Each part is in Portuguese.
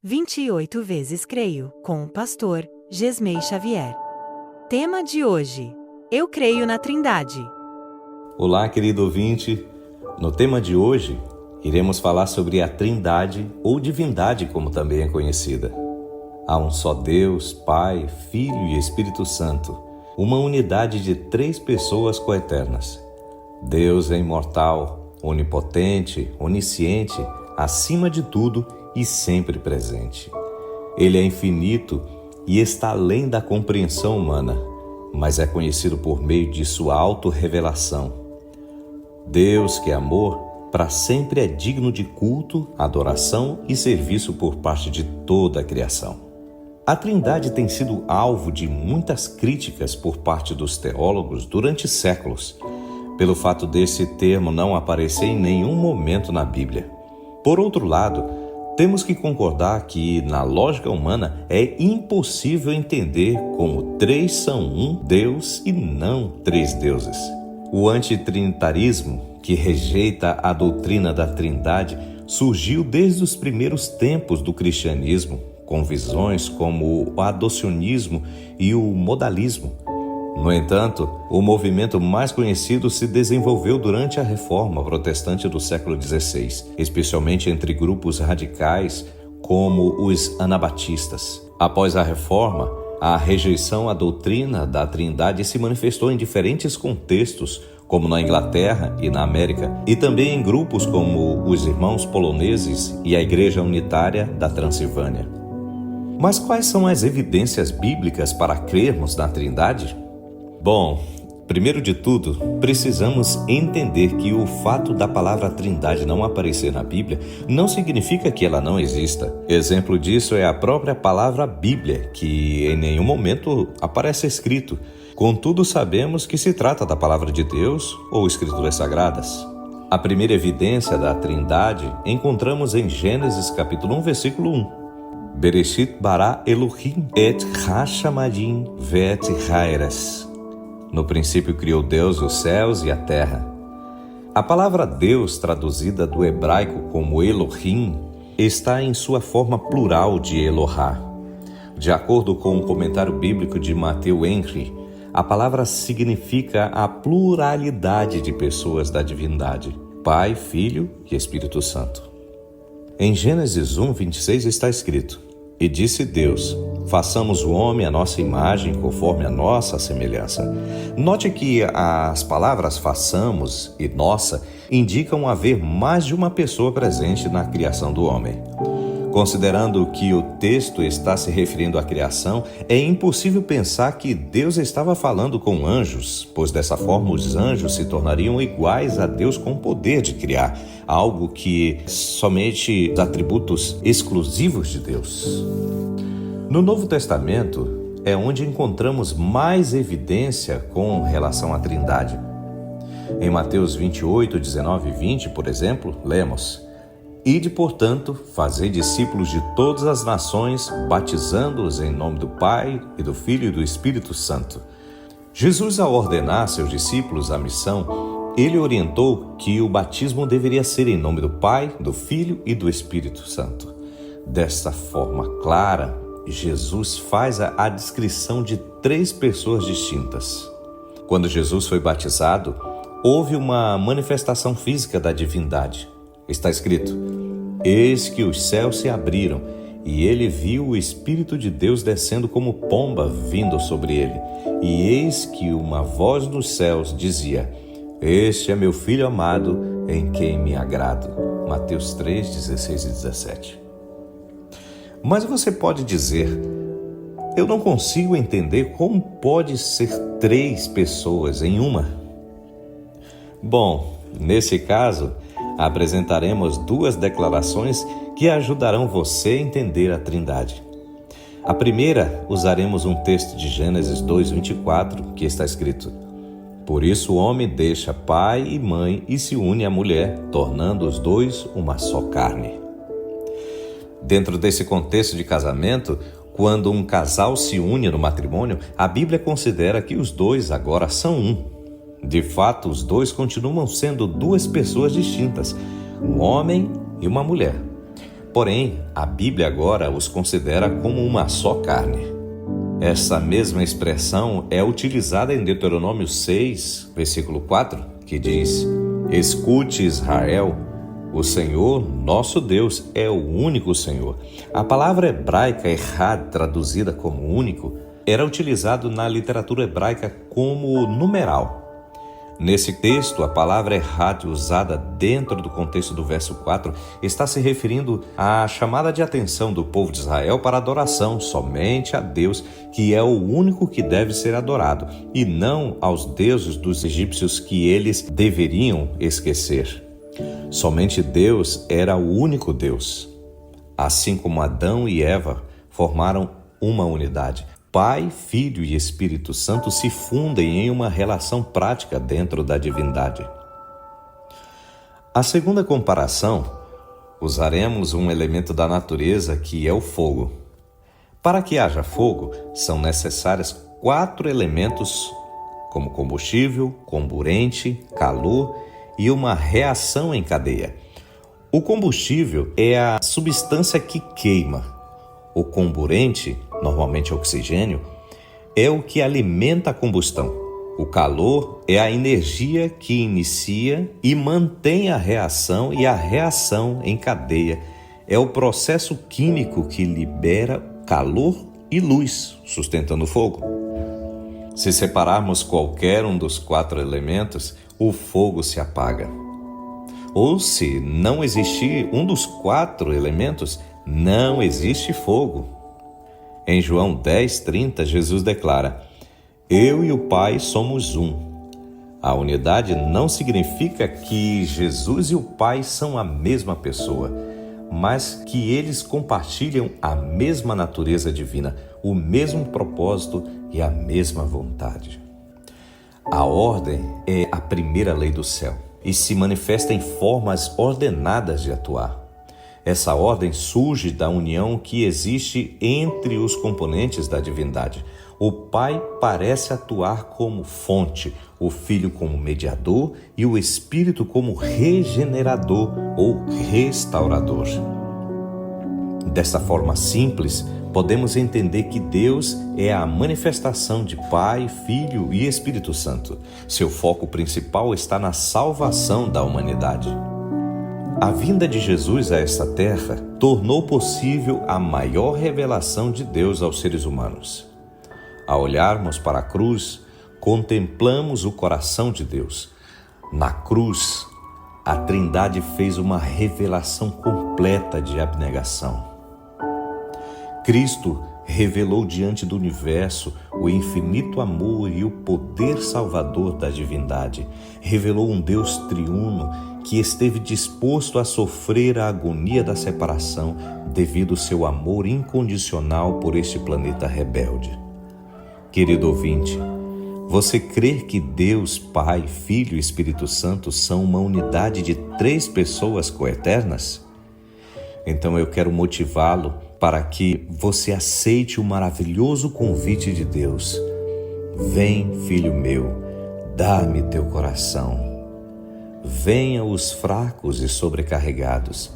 28 vezes creio, com o pastor Gesmei Xavier. Tema de hoje: Eu creio na Trindade. Olá, querido ouvinte. No tema de hoje, iremos falar sobre a Trindade, ou divindade, como também é conhecida. Há um só Deus, Pai, Filho e Espírito Santo, uma unidade de 3 pessoas coeternas. Deus é imortal, onipotente, onisciente, acima de tudo e sempre presente. Ele é infinito e está além da compreensão humana, mas é conhecido por meio de sua autorrevelação. Deus, que é amor, para sempre é digno de culto, adoração e serviço por parte de toda a criação. A Trindade tem sido alvo de muitas críticas por parte dos teólogos durante séculos, pelo fato desse termo não aparecer em nenhum momento na Bíblia. Por outro lado, temos que concordar que, na lógica humana, é impossível entender como 3 são um Deus e não 3 deuses. O antitrinitarismo, que rejeita a doutrina da Trindade, surgiu desde os primeiros tempos do cristianismo, com visões como o adocionismo e o modalismo. No entanto, o movimento mais conhecido se desenvolveu durante a Reforma Protestante do século XVI, especialmente entre grupos radicais como os anabatistas. Após a Reforma, a rejeição à doutrina da Trindade se manifestou em diferentes contextos, como na Inglaterra e na América, e também em grupos como os Irmãos Poloneses e a Igreja Unitária da Transilvânia. Mas quais são as evidências bíblicas para crermos na Trindade? Bom, primeiro de tudo, precisamos entender que o fato da palavra Trindade não aparecer na Bíblia não significa que ela não exista. Exemplo disso é a própria palavra Bíblia, que em nenhum momento aparece escrito. Contudo, sabemos que se trata da palavra de Deus ou Escrituras Sagradas. A primeira evidência da Trindade encontramos em Gênesis capítulo 1, versículo 1. Bereshit bara Elohim et ha-shamayim ve'et ha'eretz. No princípio criou Deus os céus e a terra. A palavra Deus, traduzida do hebraico como Elohim, está em sua forma plural de Elohá. De acordo com o comentário bíblico de Matthew Henry, a palavra significa a pluralidade de pessoas da divindade, Pai, Filho e Espírito Santo. Em Gênesis 1, 26 está escrito: E disse Deus, façamos o homem à nossa imagem, conforme a nossa semelhança. Note que as palavras façamos e nossa indicam haver mais de uma pessoa presente na criação do homem. Considerando que o texto está se referindo à criação, é impossível pensar que Deus estava falando com anjos, pois dessa forma os anjos se tornariam iguais a Deus com o poder de criar, algo que somente os atributos exclusivos de Deus. No Novo Testamento é onde encontramos mais evidência com relação à Trindade. Em Mateus 28, 19 e 20, por exemplo, lemos: Ide, portanto, fazei discípulos de todas as nações, batizando-os em nome do Pai, e do Filho e do Espírito Santo. Jesus, ao ordenar seus discípulos a missão, ele orientou que o batismo deveria ser em nome do Pai, do Filho e do Espírito Santo. Desta forma clara, Jesus faz a descrição de 3 pessoas distintas. Quando Jesus foi batizado, houve uma manifestação física da divindade. Está escrito: Eis que os céus se abriram, e ele viu o Espírito de Deus descendo como pomba vindo sobre ele. E eis que uma voz dos céus dizia: Este é meu Filho amado, em quem me agrado. Mateus 3, 16 e 17. Mas você pode dizer: eu não consigo entender como pode ser 3 pessoas em uma. Bom, nesse caso, apresentaremos 2 declarações que ajudarão você a entender a Trindade. A primeira, usaremos um texto de Gênesis 2:24, que está escrito: Por isso o homem deixa pai e mãe e se une à mulher, tornando os 2 uma só carne. Dentro desse contexto de casamento, quando um casal se une no matrimônio, a Bíblia considera que os 2 agora são um. De fato, os 2 continuam sendo 2 pessoas distintas, um homem e uma mulher. Porém, a Bíblia agora os considera como uma só carne. Essa mesma expressão é utilizada em Deuteronômio 6, versículo 4, que diz: Escute, Israel, o Senhor, nosso Deus, é o único Senhor. A palavra hebraica errad, traduzida como único, era utilizado na literatura hebraica como numeral. Nesse texto, a palavra errad, usada dentro do contexto do verso 4, está se referindo à chamada de atenção do povo de Israel para a adoração somente a Deus, que é o único que deve ser adorado, e não aos deuses dos egípcios que eles deveriam esquecer. Somente Deus era o único Deus. Assim como Adão e Eva formaram uma unidade, Pai, Filho e Espírito Santo se fundem em uma relação prática dentro da divindade. A segunda comparação, usaremos um elemento da natureza que é o fogo. Para que haja fogo, são necessários 4 elementos, como combustível, comburente, calor e uma reação em cadeia. O combustível é a substância que queima. O comburente, normalmente oxigênio, é o que alimenta a combustão. O calor é a energia que inicia e mantém a reação, e a reação em cadeia é o processo químico que libera calor e luz, sustentando o fogo. Se separarmos qualquer um dos 4 elementos, o fogo se apaga. Ou se não existir um dos 4 elementos, não existe fogo. Em João 10:30, Jesus declara: Eu e o Pai somos um. A unidade não significa que Jesus e o Pai são a mesma pessoa, mas que eles compartilham a mesma natureza divina, o mesmo propósito e a mesma vontade. A ordem é a primeira lei do céu e se manifesta em formas ordenadas de atuar. Essa ordem surge da união que existe entre os componentes da divindade. O Pai parece atuar como fonte, o Filho como mediador e o Espírito como regenerador ou restaurador. Desta forma simples, podemos entender que Deus é a manifestação de Pai, Filho e Espírito Santo. Seu foco principal está na salvação da humanidade. A vinda de Jesus a esta terra tornou possível a maior revelação de Deus aos seres humanos. Ao olharmos para a cruz, contemplamos o coração de Deus. Na cruz, a Trindade fez uma revelação completa de abnegação. Cristo revelou diante do universo o infinito amor e o poder salvador da divindade. Revelou um Deus triuno que esteve disposto a sofrer a agonia da separação devido ao seu amor incondicional por este planeta rebelde. Querido ouvinte, você crê que Deus, Pai, Filho e Espírito Santo são uma unidade de 3 pessoas coeternas? Então eu quero motivá-lo para que você aceite o maravilhoso convite de Deus. Vem, filho meu, dá-me teu coração. Venha os fracos e sobrecarregados.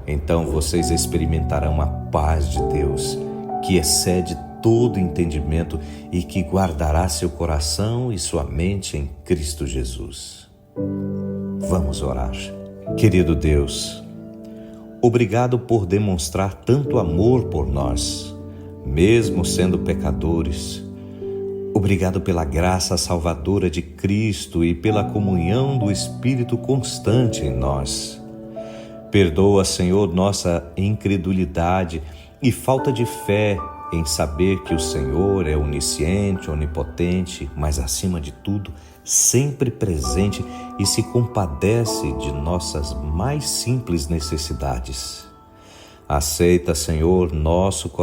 Então vocês experimentarão a paz de Deus, que excede todo entendimento e que guardará seu coração e sua mente em Cristo Jesus. Vamos orar. Querido Deus, obrigado por demonstrar tanto amor por nós, mesmo sendo pecadores. Obrigado pela graça salvadora de Cristo e pela comunhão do Espírito constante em nós. Perdoa, Senhor, nossa incredulidade e falta de fé em saber que o Senhor é onisciente, onipotente, mas acima de tudo, sempre presente e se compadece de nossas mais simples necessidades. Aceita, Senhor, nosso coração